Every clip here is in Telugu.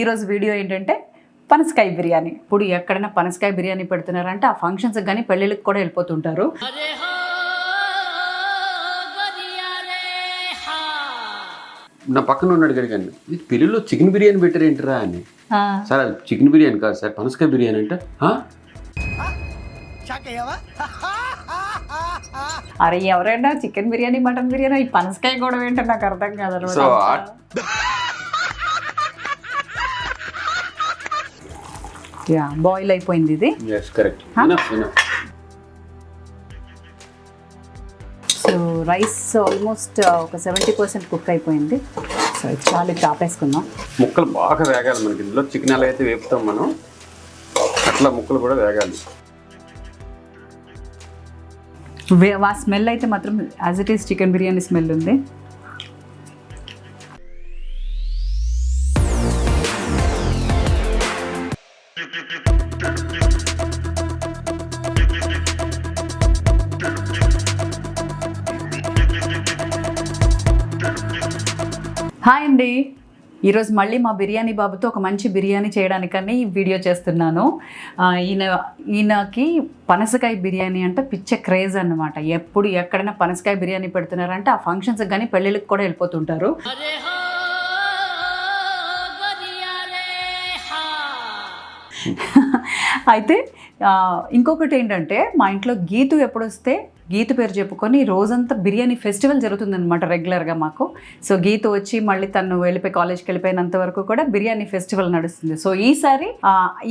ఈరోజు వీడియో ఏంటంటే పనసకాయ బిర్యానీ. ఇప్పుడు ఎక్కడైనా పనసకాయ బిర్యానీ పెడుతున్నారంటే ఆ ఫంక్షన్స్కి కానీ పెళ్ళిళ్ళకి కూడా వెళ్ళిపోతుంటారు. నా పక్కన ఉన్నాడు గడిగాను, పెళ్ళిలో చికెన్ బిర్యానీ పెట్టారేంటరా అని. సార్ అది చికెన్ బిర్యానీ కాదు సార్, పనసకాయ బిర్యానీ అంటే. అరే ఎవరైనా చికెన్ బిర్యానీ మటన్ బిర్యానీ ఈ పనసకాయ కూడా ఏంటో నాకు అర్థం కాదు. సో బాయిల్ అయిపోయింది ఇది. సో రైస్ ఆల్మోస్ట్ ఒక 70% కుక్ అయిపోయింది. సో ఇది చాలా ఆపేసుకుందాం. ముక్కలు బాగా వేగాలి మనకి. ఇందులో చికెన్ ఎలా అయితే వేపుతాం మనం, అట్లా ముక్కలు కూడా వేగాలి. ఆ స్మెల్ అయితే మాత్రం as it is chicken biryani smell ఉంది. హాయ్ అండి, ఈరోజు మళ్ళీ మా బిర్యానీ బాబుతో ఒక మంచి బిర్యానీ చేయడానికని ఈ వీడియో చేస్తున్నాను. ఈయనకి పనసకాయ బిర్యానీ అంటే పిచ్చ క్రేజ్ అన్నమాట. ఎప్పుడు ఎక్కడైనా పనసకాయ బిర్యానీ పెడుతున్నారంటే ఆ ఫంక్షన్స్కి కానీ పెళ్ళిళ్ళకి కూడా వెళ్ళిపోతుంటారు. అయితే ఇంకొకటి ఏంటంటే, మా ఇంట్లో గీతు ఎప్పుడు వస్తే గీతు పేరు చెప్పుకొని రోజంతా బిర్యానీ ఫెస్టివల్ జరుగుతుందన్నమాట రెగ్యులర్గా మాకు. సో గీతు వచ్చి మళ్ళీ తను వెళ్ళిపోయి కాలేజ్కి వెళ్ళిపోయినంత వరకు కూడా బిర్యానీ ఫెస్టివల్ నడుస్తుంది. సో ఈసారి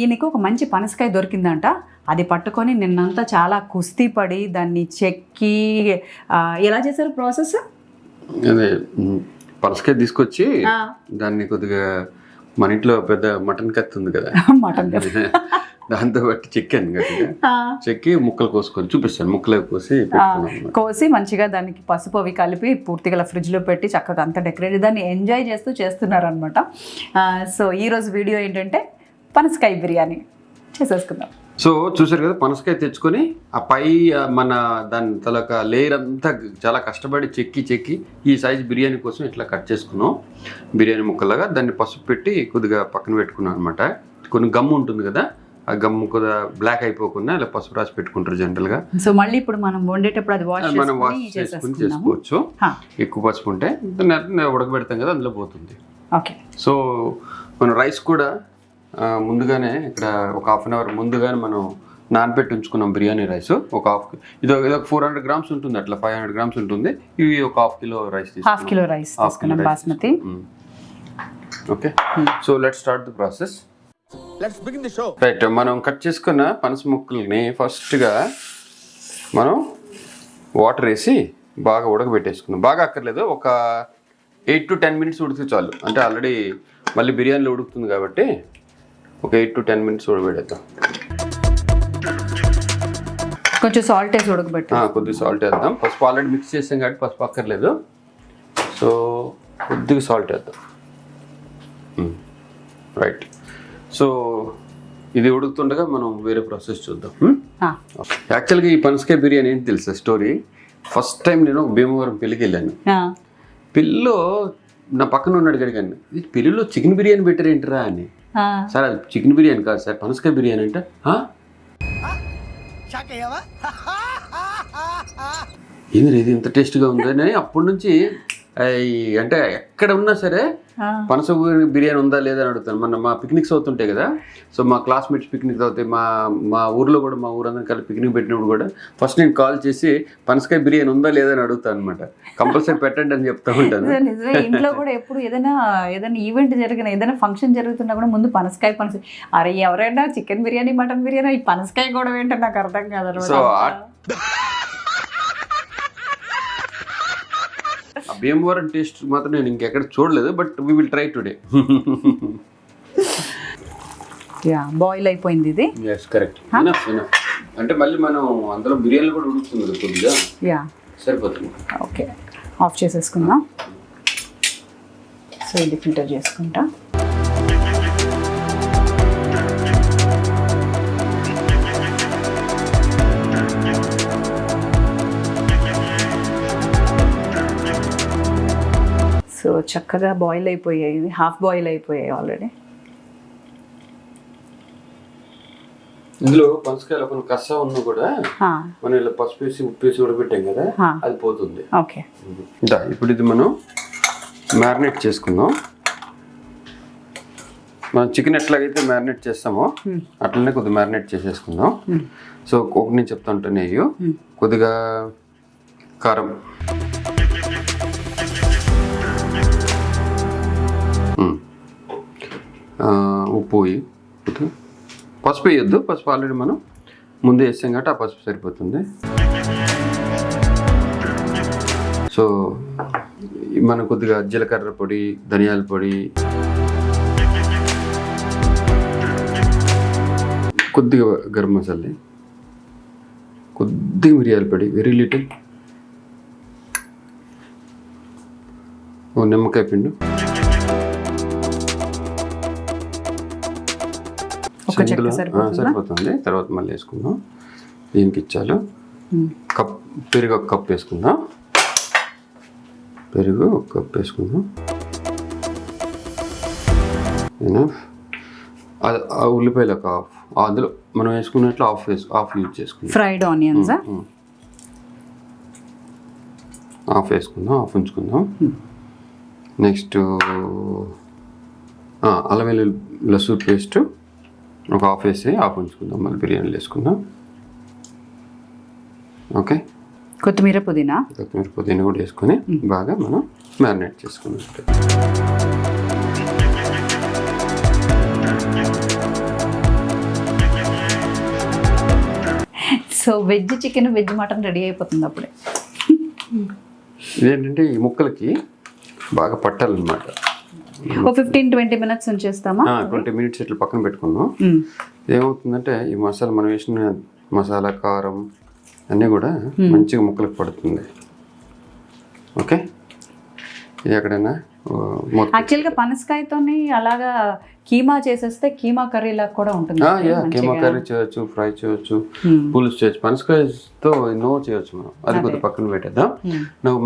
ఈయనకు ఒక మంచి పనసకాయ దొరికిందంట. అది పట్టుకొని నిన్నంతా చాలా కుస్తీ పడి దాన్ని చెక్కి ఎలా చేశారు ప్రాసెస్? అదే పనసకాయ తీసుకొచ్చి దాన్ని కొద్దిగా మన ఇంట్లో పెద్ద మటన్ కత్తి ఉంది కదా, మటన్ దాంతో బట్టి చెక్కాను గట్టిగా. చెక్కి ముక్కలు కోసుకొని చూపిస్తాను. ముక్కలు కోసి మంచిగా దానికి పసుపు అవి కలిపి పూర్తిగా ఫ్రిడ్జ్లో పెట్టి చక్కగా అంతా డెకరేట్ దాన్ని ఎంజాయ్ చేస్తూ చేస్తున్నారనమాట. సో ఈరోజు వీడియో ఏంటంటే పనసకాయ బిర్యానీ చేసేసుకుందాం. సో చూసారు కదా, పనసకాయ తెచ్చుకొని ఆ పై మన దాని తలక లేయర్ అంతా చాలా కష్టపడి చెక్కి ఈ సైజ్ బిర్యానీ కోసం ఇట్లా కట్ చేసుకున్నాం. బిర్యానీ ముక్కలాగా దాన్ని పసుపు పెట్టి కొద్దిగా పక్కన పెట్టుకున్నాం అనమాట. కొన్ని గమ్ ఉంటుంది కదా, ఆ గమ్ము కొద్దిగా బ్లాక్ అయిపోకుండా ఇలా పసుపు రాసి పెట్టుకుంటారు జనరల్గా. సో మళ్ళీ ఇప్పుడు మనం వండేటప్పుడు అది మనం వాష్ చేసుకుని చేసుకోవచ్చు. ఎక్కువ పసుపు ఉంటే ఉడకబెడతాం కదా, అందులో పోతుంది. ఓకే. సో మనం రైస్ కూడా ముందుగానే ఇక్కడ ఒక 1/2 అవర్ ముందుగానే మనం నానబెట్టి ఉంచుకున్నాం బిర్యానీ రైస్. ఒక ఇది 400 గ్రామ్స్ ఉంటుంది, అట్లా 500 గ్రామ్స్ ఉంటుంది. ఇవి ఒక 1/2 kilo rice, 1/2 kilo rice basmati. Okay, so let's start the process. Right, మనం కట్ చేసుకున్న పనస ముక్కల్ని ఫస్ట్గా మనం వాటర్ వేసి బాగా ఉడకబెట్టేసుకున్నాం. బాగా అక్కర్లేదు, ఒక 8 to 10 minutes ఉడికితే చాలు. అంటే ఆల్రెడీ మళ్ళీ బిర్యానీలో ఉడుకుతుంది కాబట్టి ఒక 8 to 10 minutes ఉడకబెడేద్దాం. కొంచెం సాల్ట్ వేసి ఉడకబెట్టాం. కొద్దిగా సాల్ట్ వేద్దాం. పసుపు ఆల్రెడీ మిక్స్ చేసాం కాబట్టి పసుపు అక్కర్లేదు. సో కొద్దిగా సాల్ట్ వేద్దాం. రైట్, సో ఇది ఉడుకుతుండగా మనం వేరే ప్రాసెస్ చూద్దాం. యాక్చువల్గా ఈ పనసకాయ బిర్యానీ ఏంటి తెలుసా స్టోరీ? ఫస్ట్ టైం నేను భీమవరం పెళ్ళికి వెళ్ళాను. పెళ్ళిలో నా పక్కన ఉన్నాడు గడిగాను, పెళ్ళిలో చికెన్ బిర్యానీ పెట్టారేంటరా అని. సార్ అది చికెన్ బిర్యానీ కాదు సార్, పనసకాయ బిర్యానీ అంటే. ఏంది ఇది ఇంత టేస్ట్గా ఉందని అప్పటి నుంచి అంటే ఎక్కడ ఉన్నా సరే పనస బిర్యానీ ఉందా లేదా అని అడుగుతాను. మన మా పిక్నిక్స్ అవుతుంటాయి కదా, సో మా క్లాస్మేట్స్ పిక్నిక్స్ అవుతాయి. మా ఊర్లో కూడా మా ఊరందరం కలిసి పిక్నిక్ పెట్టినప్పుడు కూడా ఫస్ట్ నేను కాల్ చేసి పనసకాయ బిర్యానీ ఉందా లేదా అని అడుగుతాను అనమాట. కంపల్సరీ పెట్టండి అని చెప్తా ఉంటాను. ఇంట్లో కూడా ఎప్పుడు ఏదైనా ఈవెంట్ జరిగిన ఏదైనా ఫంక్షన్ జరుగుతున్నా కూడా ముందు పనసకాయ అరే ఎవరైనా చికెన్ బిర్యానీ మటన్ బిర్యానీ ఈ పనసకాయ కూడా ఏంటో నాకు అర్థం కాదు. సో భీమవరం టేస్ట్ మాత్రం నేను ఇంకెక్కడ చూడలేదు, but we will try today. Boil అయిపోయింది ఇది. Yes, correct. అంటే మళ్ళీ మనం అందులో బిర్యానీ కూడా ఉడుకుతుంది కదా కొద్దిగా, సరిపోతుంది. ఓకే, ఆఫ్ చేసేసుకుందాం. సో ఇది ఫిల్టర్ చేసుకుంటా. సో చక్కగా బాయిల్ అయిపోయాయి, హాఫ్ బాయిల్ అయిపోయాయి ఆల్రెడీ. ఇందులో పనసకాయలో కొన్ని కస్స ఉన్న కూడా మనం ఇలా పసుపు వేసి ఉప్పు వేసి ఉడబెట్టాం కదా, అది పోతుంది. ఓకే, ఇప్పుడు ఇది మనం మ్యారినేట్ చేసుకుందాం. మనం చికెన్ ఎట్లాగైతే మ్యారినేట్ చేస్తామో అట్లనే కొద్దిగా మ్యారినేట్ చేసేసుకుందాం. సో ఒకటి నేను చెప్తా ఉంటాను, నెయ్యి, కొద్దిగా కారం, ఉప్పు, పసుపు వేయొద్దు. పసుపు ఆల్రెడీ మనం ముందే వేసాం కాబట్టి ఆ పసుపు సరిపోతుంది. సో మనం కొద్దిగా జీలకర్ర పొడి, ధనియాల పొడి, కొద్దిగా గరం మసాలా, కొద్దిగా మిరియాల పొడి, వెరీ లిటిల్, నిమ్మకాయ పిండు, సరిపోతుంది. తర్వాత మళ్ళీ వేసుకుందాం. దీనికి ఇచ్చాలు కప్ పెరుగు, ఒక కప్ వేసుకుందాం. పెరుగు ఒక కప్ వేసుకుందాం. ఉల్లిపాయలు ఒక హాఫ్, అందులో మనం వేసుకున్నట్లు హాఫ్ యూజ్ చేసుకుందాం. ఫ్రైడ్ ఆనియన్స్ హాఫ్ వేసుకుందాం, హాఫ్ ఉంచుకుందాం. నెక్స్ట్ అల్లం వెల్లుల్లి లసూర్ పేస్ట్ ఒక హాఫ్ వేసి హాఫ్ ఉంచుకుందాం. మళ్ళీ బిర్యానీలో వేసుకుందాం. ఓకే, కొత్తిమీర పుదీనా కూడా వేసుకొని బాగా మనం మ్యారినేట్ చేసుకుందాం. So veg chicken, veg mutton ready అయిపోతుంది అప్పుడే. ఇదేంటంటే ఈ ముక్కలకి బాగా పట్టాలన్నమాట. 15-20 minutes ఉంచేస్తామా? 20 minutes ఇట్లా పక్కన పెట్టుకుందాం. ఏమవుతుందంటే ఈ మసాలా, మనం వేసిన మసాలా, కారం అన్నీ కూడా మంచిగా ముక్కలకు పడుతుంది. ఓకే, ఇది ఎక్కడైనా యాక్చువల్గా పనసకాయతోని అలాగా కీమా చేసేస్తే కీమా కర్రీ లాగా కూడా ఉంటుంది. కీమా కర్రీ చేయొచ్చు, ఫ్రై చేయొచ్చు, పులుసు చేయొచ్చు. పనసకాయతో ఎన్నో చేయొచ్చు మనం. అది కొద్దిగా పక్కన పెట్టేద్దాం.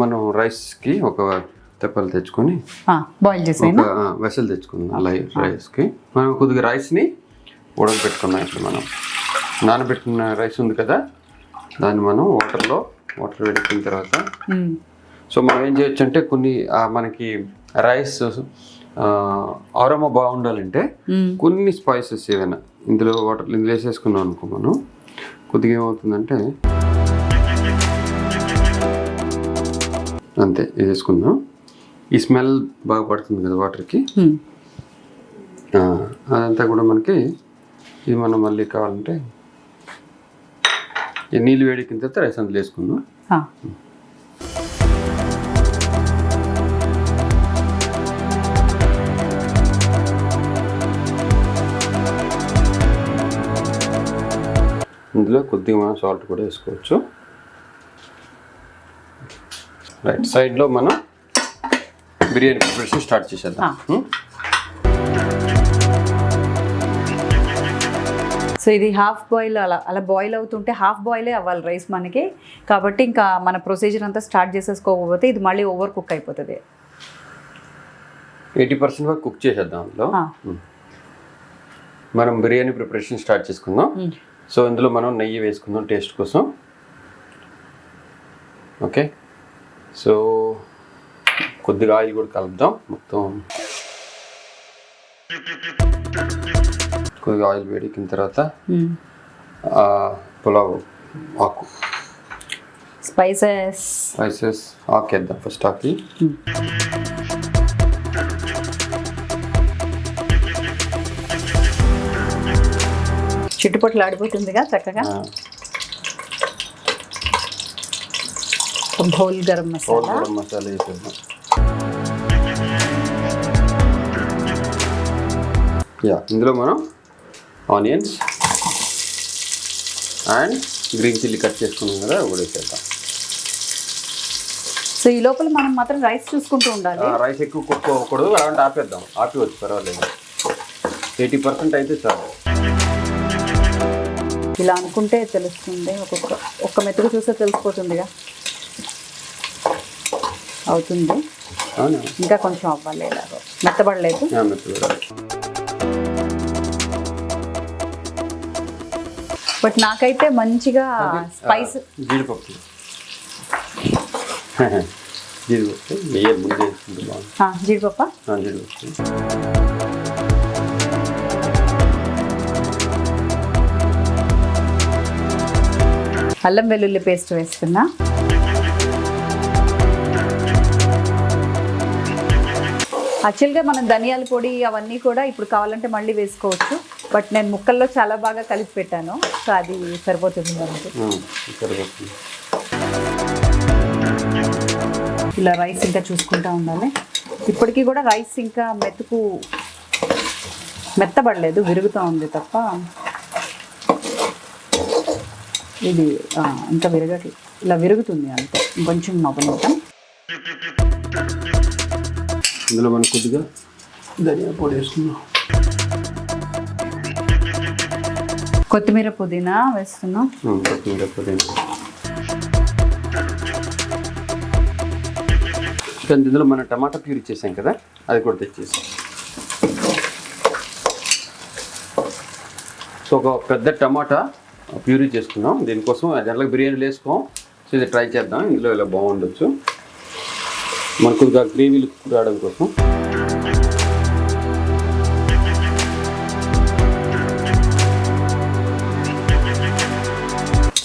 మనం రైస్కి ఒక తెప్పలు తెచ్చుకొని బాయిల్ చేసి వెసలు తెచ్చుకుందాం. రైస్కి మనం కొద్దిగా రైస్ని ఉడకబెట్టుకున్నాం. ఇప్పుడు మనం నానబెట్టుకున్న రైస్ ఉంది కదా, దాన్ని మనం వాటర్ వేడిన తర్వాత సో మనం ఏం చేయొచ్చు అంటే కొన్ని మనకి రైస్ ఆరోమా బాగుండాలంటే కొన్ని స్పైసెస్ ఏదైనా ఇందులో వేసేసుకున్నాం అనుకో, మనం కొద్దిగా ఏమవుతుందంటే అంతే వేసేసుకుందాం. ఈ స్మెల్ బాగా పడుతుంది కదా వాటర్కి, అదంతా కూడా మనకి ఇది మనం మళ్ళీ కావాలంటే ఈ నీళ్ళు వేడికిన తర్వాత రైస్ అందులో వేసుకుందాం. ఇందులో కొద్దిగా మనం సాల్ట్ కూడా వేసుకోవచ్చు. రైట్ సైడ్లో మనం బిర్యానీ ప్రిపరేషన్ స్టార్ట్ చేసేద్దాం. సో ఇది హాఫ్ బాయిల్ అలా బాయిల్ అవుతుంటే హాఫ్ బాయిలే అవ్వాలి రైస్ మనకి. కాబట్టి ఇంకా మన ప్రొసీజర్ అంతా స్టార్ట్ చేసేసుకోకపోతే ఇది మళ్ళీ ఓవర్ కుక్ అయిపోతుంది. 80% వరకు కుక్ చేసేద్దాం. అందులో మనం బిర్యానీ ప్రిపరేషన్ స్టార్ట్ చేసుకుందాం. సో ఇందులో మనం నెయ్యి వేసుకుందాం టేస్ట్ కోసం. ఓకే, సో కొద్దిగా ఆయిల్ కూడా కలుపుదాం. మొత్తం కొద్దిగా ఆయిల్ వేడికిన తర్వాత పులావ్ ఆకు స్పైసెస్ ఆకేద్దాం. ఫస్ట్ ఆకి చుట్టుపక్కల ఆడిపోతుందిగా చక్కగా. హోల్ గరం మసాలా వేసేద్దాం. ఇందులో మనం onions and green chilli cut చేసుకున్నాం కదా, అవి కూడా వేసేద్దాం. సో ఈ లోపల మనం మాత్రం రైస్ చూసుకుంటూ ఉండాలి. రైస్ ఎక్కువ కుక్ అవ్వకూడదు, అలాంటి ఆపేద్దాం. ఆపేవచ్చు, పర్వాలేదు. 80% అయితే చాలు. ఇలా అనుకుంటే తెలుస్తుంది. ఒక్క మెతుకు చూస్తే తెలిసిపోతుందిగా. అవుతుంది, ఇంకా కొంచెం అవ్వాలి. ఎలాగో మెత్తబడలేదు. బట్ నాకైతే మంచిగా స్పైస్ జీడిపప్పు జీడిపప్పు వేయాలి ముందు వేసుకుంటే బాగుంది. జీడిపప్పు అల్లం వెల్లుల్లి పేస్ట్ వేస్తున్నా. యాక్చువల్గా మనం ధనియాల పొడి అవన్నీ కూడా ఇప్పుడు కావాలంటే మళ్ళీ వేసుకోవచ్చు, బట్ నేను ముక్కల్లో చాలా బాగా కలిపి పెట్టాను, సో అది సరిపోతుంది మనకి. ఇలా రైస్ ఇంకా చూసుకుంటూ ఉండాలి. ఇప్పటికీ కూడా రైస్ ఇంకా మెత్తబడలేదు, విరుగుతూ ఉంది తప్ప ఇది ఇంకా విరగట్లేదు. ఇలా విరుగుతుంది అంతే, కొంచెం నవ్వుతాం. ఇందులో మనం కొద్దిగా ధనియా పొడి వేసుకున్నాం, కొత్తిమీర పుదీనా వేస్తున్నాం. కొత్తిమీర పుదీనా ఇందులో మనం టమాటా ప్యూరీ చేసాం కదా, అది కూడా తెచ్చేసాం. సో ఒక పెద్ద టమాటా ప్యూరీ చేసుకున్నాం. దీనికోసం జనరల్గా బిర్యానీలు వేసుకోం, సో ఇది ట్రై చేద్దాం. ఇందులో ఇలా బాగుండొచ్చు, మనకు కొద్దిగా గ్రేవీలు రావడం కోసం.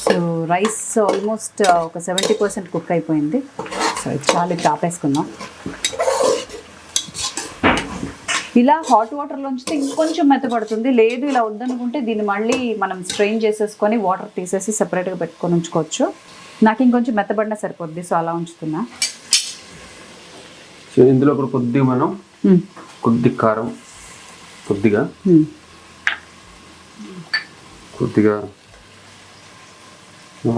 సో రైస్ ఆల్మోస్ట్ ఒక 70% కుక్ అయిపోయింది. సో చాలా టాపేసుకుందాం. ఇలా హాట్ వాటర్లో ఉంచితే ఇంకొంచెం మెత్తపడుతుంది. లేదు ఇలా వద్దనుకుంటే దీన్ని మళ్ళీ మనం స్ట్రెయిన్ చేసేసుకొని వాటర్ తీసేసి సెపరేట్గా పెట్టుకొని ఉంచుకోవచ్చు. నాకు ఇంకొంచెం మెత్తబడినా సరిపోద్ది, సో అలా ఉంచుతున్నా. సో ఇందులో కూడా కొద్దిగా మనం కొద్ది కారం, కొద్దిగా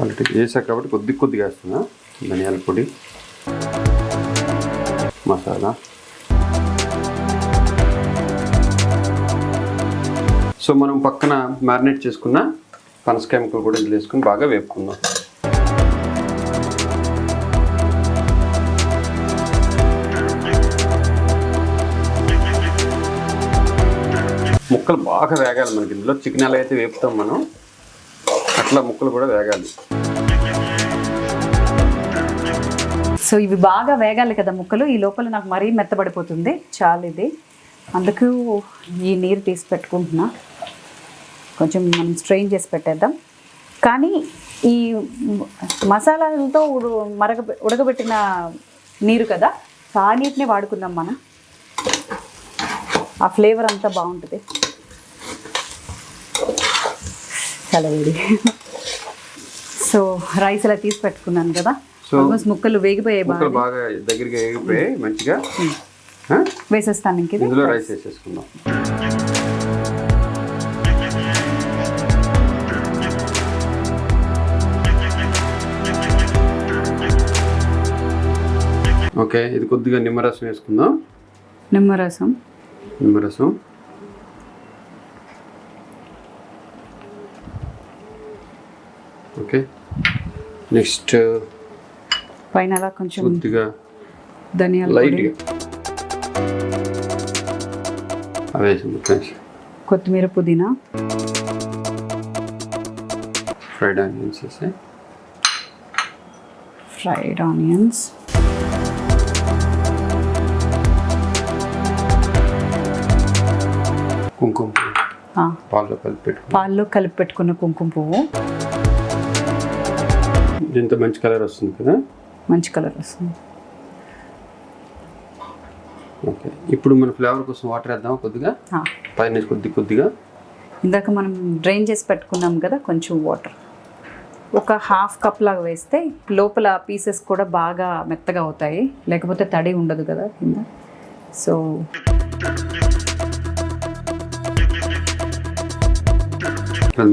ఆల్రెడీ వేసాక కాబట్టి కొద్దిగా వేస్తున్నా. ధనియాల పొడి, మసాలా. సో మనం పక్కన మ్యారినేట్ చేసుకున్న పనసకాయ ముక్కలు కూడా ఇందులో వేసుకుని బాగా వేపుకుందాం. ముక్కలు బాగా వేగాలి మనకి. ఇందులో చికెన్ ఎలా అయితే వేపుతాం మనం, అట్లా ముక్కలు కూడా వేగాలి. సో ఇవి బాగా వేగాలి కదా ముక్కలు. ఈ లోపల నాకు మరీ మెత్తబడిపోతుంది చాలు ఇది, అందుకు ఈ నీరు తీసి పెట్టుకుంటున్నా. కొంచెం మనం స్ట్రెయిన్ చేసి పెట్టేద్దాం. కానీ ఈ మసాలాలతో ఉడకబెట్టిన నీరు కదా, ఆ నీటిని వాడుకుందాం మనం. ఆ ఫ్లేవర్ అంతా బాగుంటుంది. చాలా వేడి. సో రైస్ ఇలా తీసి పెట్టుకున్నాను కదా, ఆల్మోస్ట్ ముక్కలు వేగిపోయాయి, బాగా దగ్గరికి వేగిపోయాయి మంచిగా. వేసేస్తాను ఇంక ఇందులో రైస్ వేసేసుకుందాం. ఓకే, ఇది కొద్దిగా నిమ్మరసం వేసుకుందాం. నిమ్మరసం ఓకే. నెక్స్ట్ పైన అలా కొంచెం కొద్దిగా ధనియాల లైట్గా కొత్తిమీర, పుదీనా, ఫ్రైడ్ ఆనియన్స్ వేసాయి. ఫ్రైడ్ ఆనియన్స్, కుంకుమ పాల్లో కలిపి పెట్టుకున్న కుంకుమ పువ్వు. దీంతో మంచి కలర్ వస్తుంది కదా, మంచి కలర్ వస్తుంది. ఓకే, ఇప్పుడు మన ఫ్లేవర్ కోసం వాటర్ వేద్దాం కొద్దిగా, పైన కొద్దిగా. ఇందాక మనం డ్రైన్ చేసి పెట్టుకున్నాం కదా, కొంచెం వాటర్ ఒక ½ కప్ లాగా వేస్తే లోపల పీసెస్ కూడా బాగా మెత్తగా అవుతాయి, లేకపోతే తడి ఉండదు కదా కింద. సో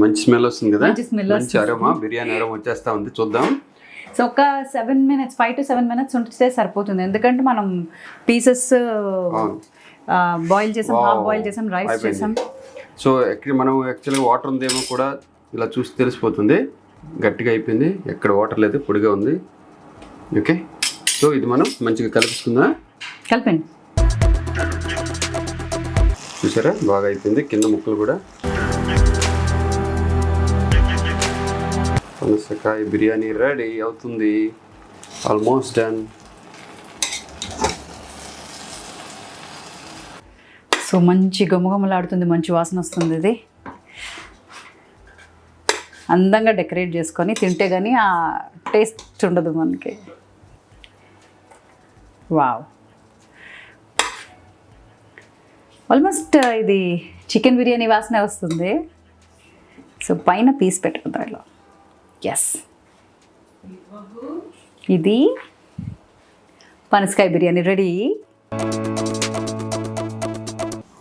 మంచి స్మెల్ వస్తుంది కదా, మంచి అరోమా, బిర్యానీ అరోమా వచ్చేస్తా ఉంది. చూద్దాం. సో ఒక 5 to 7 minutes ఉంటే సరిపోతుంది, ఎందుకంటే మనం పీసెస్ బాయిల్ చేసాం, హాఫ్ బాయిల్ చేసాం, రైస్ చేసాం. సో మనం యాక్చువల్గా వాటర్ ఉందేమో కూడా ఇలా చూసి తెలిసిపోతుంది. గట్టిగా అయిపోయింది, ఎక్కడ వాటర్ లేదు, పొడిగా ఉంది. ఓకే, సో ఇది మనం మంచిగా కలిపండి. చూసారా, బాగా అయిపోయింది. కింద ముక్కలు కూడా పనసకాయ బిర్యానీ రెడీ అవుతుంది, ఆల్మోస్ట్ డన్. సో మంచి గుమగుమలాడుతుంది, మంచి వాసన వస్తుంది. ఇది అందంగా డెకరేట్ చేసుకొని తింటే కానీ ఆ టేస్ట్ ఉండదు మనకి. వావ్, ఆల్మోస్ట్ ఇది చికెన్ బిర్యానీ వాసనే వస్తుంది. సో పైన పీస్ పెట్టుకుందాం ఇలా. ఎస్, ఇది పనసకాయ బిర్యానీ రెడీ.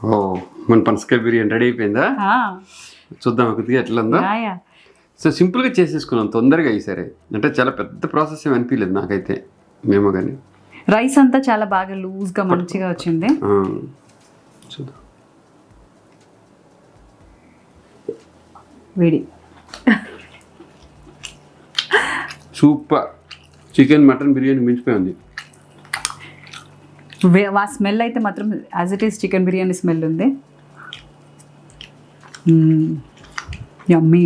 ఓ, మన పనసకాయ బిర్యానీ రెడీ అయిపోయిందా? చూద్దాం కొద్దిగా ఎట్లా ఉందో. సో సింపుల్గా చేసేసుకున్నాం తొందరగా ఈసారి. అంటే చాలా పెద్ద ప్రాసెస్ ఏమి అనిపించలేదు నాకైతే, మేము కానీ. రైస్ అంతా చాలా బాగా లూజ్గా మంచిగా వచ్చింది. చూద్దాం. వేడి. సూపర్. చికెన్ మటన్ బిర్యానీ మించిపోయి ఉంది. ఆ స్మెల్ అయితే మాత్రం as it is chicken biryani smell ఉంది. యమ్మీ,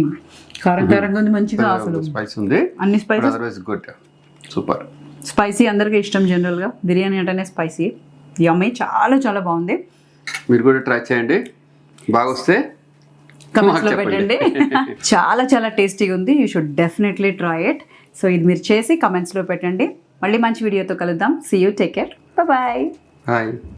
కారం కారంగా ఉంది, మంచిగా అసలు స్పైస్ ఉంది, అన్ని spices. Otherwise good, super. Spicy అందరికీ ఇష్టం జనరల్గా, బిర్యానీ అంటేనే స్పైసీ. యమ్మీ, చాలా చాలా బాగుంది. మీరు కూడా ట్రై చేయండి, బాగా వస్తే కమెంట్స్లో పెట్టండి. చాలా చాలా టేస్టీగా ఉంది, you should definitely try it. So ఇది మీరు చేసి కమెంట్స్లో పెట్టండి. మళ్ళీ మంచి వీడియోతో కలుద్దాం. See you, take care, bye. Hi.